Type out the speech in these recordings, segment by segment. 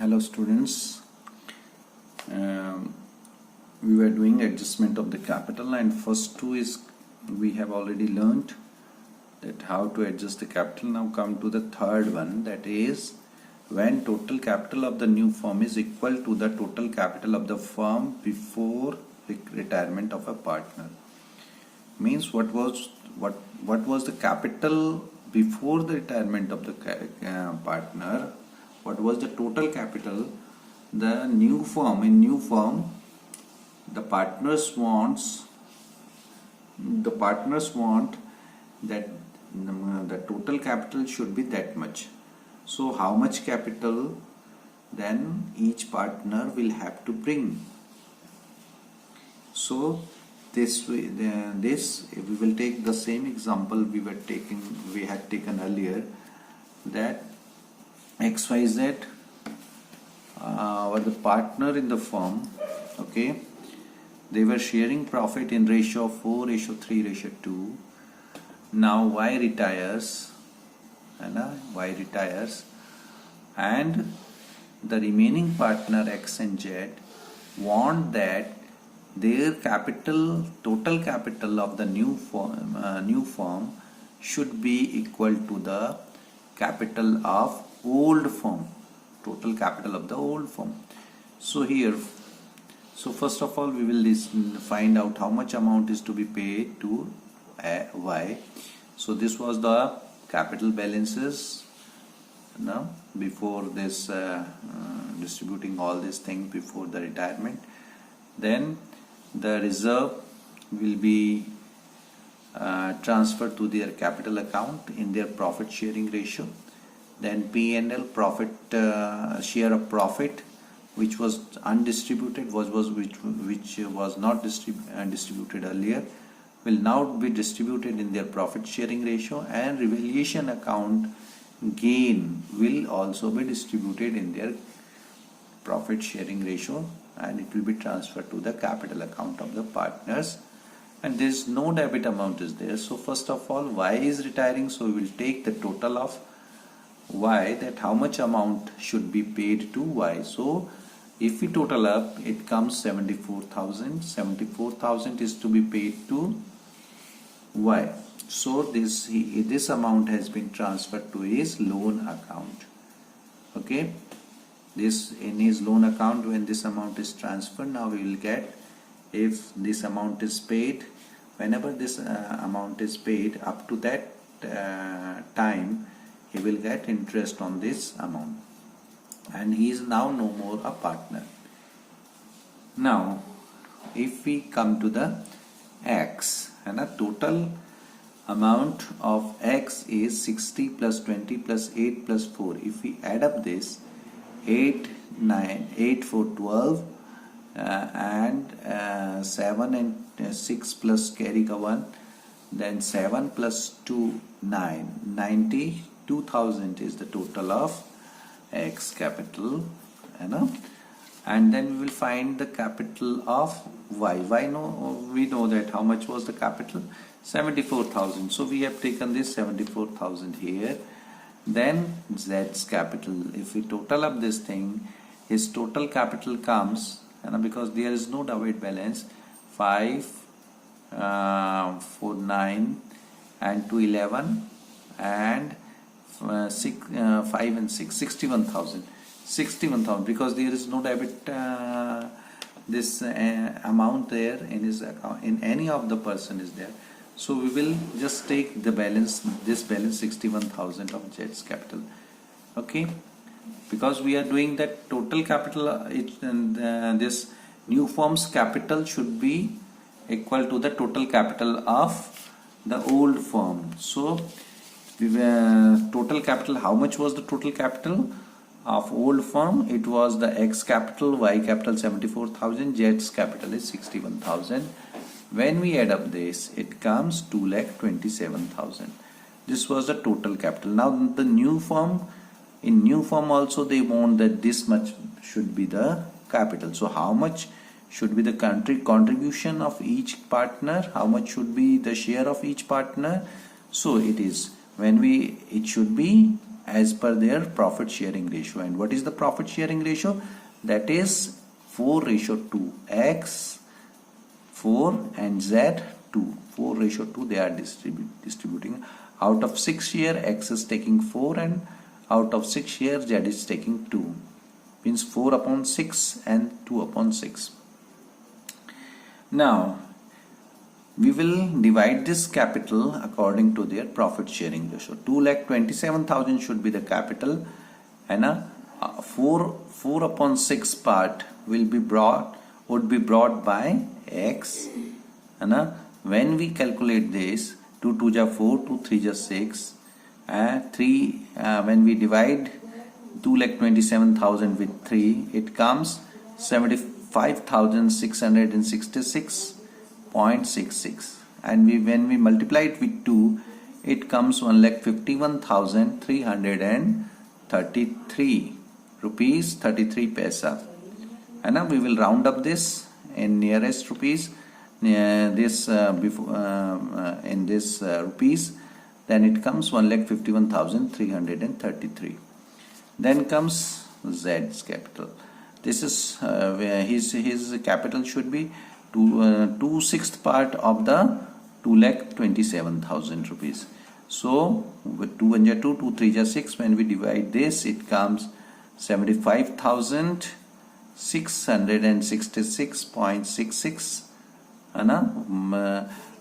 Hello students. We were doing adjustment of the capital, and first two is we have already learned that how to adjust the capital. Now come to the third one, that is when total capital of the new firm is equal to the total capital of the firm before retirement of a partner. Means what was the capital before the retirement of the partner? What was the total capital? The new firm, the partners want that the total capital should be that much. So how much capital then each partner will have to bring? So this we will take the same example we had taken earlier, that XYZ were the partner in the firm. Okay, they were sharing profit in ratio of 4:3:2. Now Y retires, and the remaining partner X and Z want that their total capital of the new firm should be equal to the capital of old firm, total capital of the old firm. So first of all we will find out how much amount is to be paid to Y. So this was the capital balances now before this distributing all these things before the retirement. Then the reserve will be transferred to their capital account in their profit sharing ratio. Then P&L, profit share of profit, which was undistributed, which was not distributed earlier, will now be distributed in their profit sharing ratio, and revaluation account gain will also be distributed in their profit sharing ratio, and it will be transferred to the capital account of the partners, and there is no debit amount is there. So first of all Y is retiring, so we will take the total of Y, that how much amount should be paid to Y. So if we total up, it comes 74,000. 74,000 is to be paid to Y. So this amount has been transferred to his loan account. Okay, this in his loan account, when this amount is transferred, now we will get, if this amount is paid, whenever this amount is paid up to that time, he will get interest on this amount, and he is now no more a partner. Now if we come to the X, and a total amount of X is 60 plus 20 plus 8 plus 4. If we add up this, 8, 9, 8, 4, 12, and 7 and 6 plus carry ka 1, then 7 plus 2, 9, 92,000 is the total of X capital, and then we will find the capital of Y. We know that how much was the capital, 74,000. So we have taken this 74,000 here. Then Z's capital, if we total up this thing, his total capital comes, because there is no debit balance, 5, 4, 9 and 2, 11 and 6, 5 and 6, 61,000. 61,000, because there is no debit this amount there in his account, in any of the person is there. So we will just take the balance, this balance 61,000 of Z's capital. Okay, because we are doing that total capital, this new firm's capital should be equal to the total capital of the old firm. So total capital, how much was the total capital of old firm? It was the X capital, Y capital 74,000, Z's capital is 61,000. When we add up this, it comes 2,27,000. This was the total capital. Now the new firm, in new firm also they want that this much should be the capital. So how much should be the contribution of each partner? How much should be the share of each partner? So it is, it should be as per their profit sharing ratio. And what is the profit sharing ratio? That is 4:2. X 4 and Z 2. 4:2 they are distributing. Out of 6 share, X is taking 4, and out of 6 share, Z is taking 2. Means 4 upon 6 and 2 upon 6. Now we will divide this capital according to their profit sharing ratio. 2,27,000 should be the capital, and 4 upon 6 part would be brought by X, and when we calculate this, 2 2 ja 4, 2 3 ja 6, 3 when we divide 2,27,000 with 3, it comes 75,666.66, and when we multiply it with 2, it comes 1,51,333 rupees 33 paisa. And now we will round up this in nearest rupees, in this rupees, then it comes 1,51,333. Then comes Z's capital. This is his capital should be 2/6 part of the 2,27,000 rupees. So with 2 1 ja 2, 2 3 ja 6, when we divide this, it comes 75,666.66,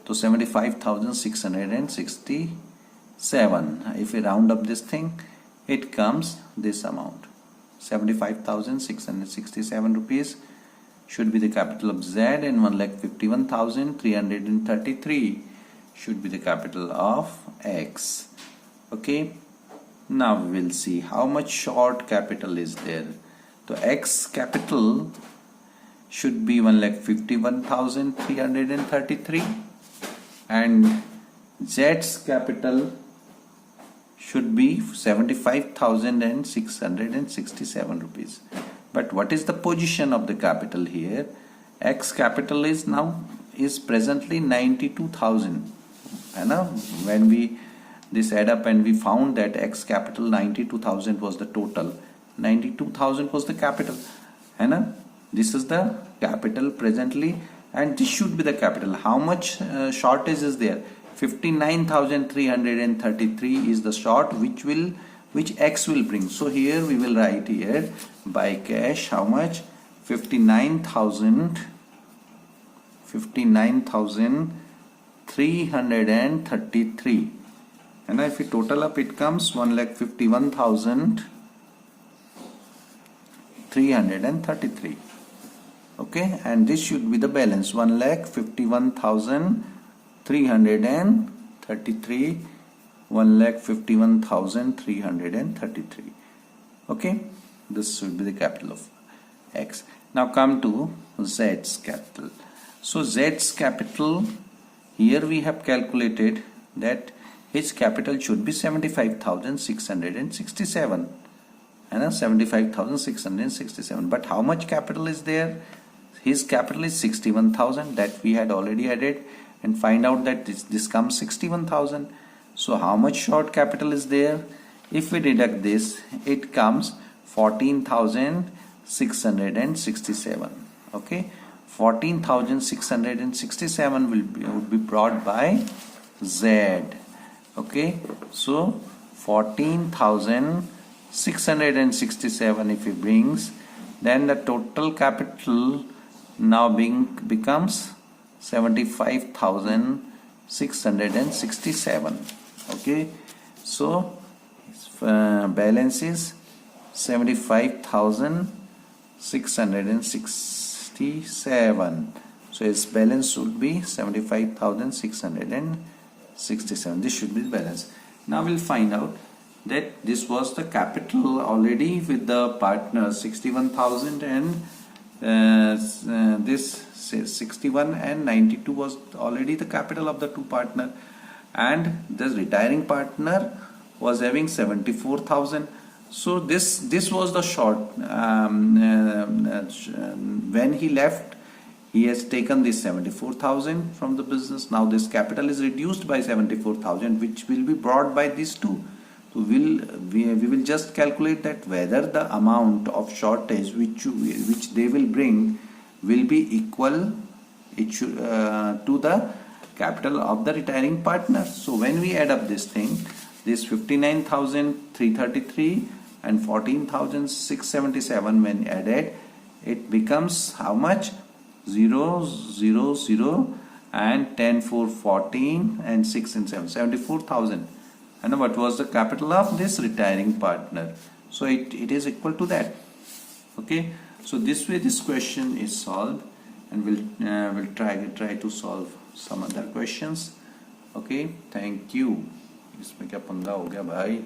so 75,667. If we round up this thing, it comes this amount. 75,667 rupees should be the capital of Z, and 1,51,333 should be the capital of X. Okay. Now we will see how much short capital is there. So X capital should be 1,51,333, and Z's capital should be 75,667 rupees. But what is the position of the capital here? X capital is presently 92,000. And when we this add up, and we found that X capital 92,000 was the total. 92,000 was the capital. And this is the capital presently, and this should be the capital. How much shortage is there? 59,333 is the short which X will bring. So here we will write here by cash how much? 59,333. And if we total up, it comes 1,51,333. Okay, and this should be the balance, 1,51,333, 1,51,333. Okay, this should be the capital of X. Now come to Z's capital. So Z's capital, here we have calculated that his capital should be 75,667, and 75,667. But how much capital is there? His capital is 61,000, that we had already added, and find out that this comes 61,000. So how much short capital is there? If we deduct this, it comes 14,667. Okay, 14,667 would be brought by Z. Okay, so 14,667 if he brings, then the total capital now becomes 75,667. Okay, so balance is 75,667. So its balance should be 75,667. This should be the balance. Now we'll find out that this was the capital already with the partner 61,000, and this 61 and 92 was already the capital of the two partner, and the retiring partner was having 74,000. So this was the short. When he left, he has taken this 74,000 from the business. Now this capital is reduced by 74,000, which will be brought by these two. So we will just calculate that whether the amount of shortage which they will bring will be equal to the capital of the retiring partner. So when we add up this thing, this 59,333 and 14,677, when added, it becomes how much? 0, 0, 0 and 10, 4, 14 and 6 and 7, 74,000. And what was the capital of this retiring partner? So it is equal to that. Okay. So this way this question is solved, and we'll try to solve some other questions. Okay. Thank you. इसमें क्या पंगा हो गया भाई?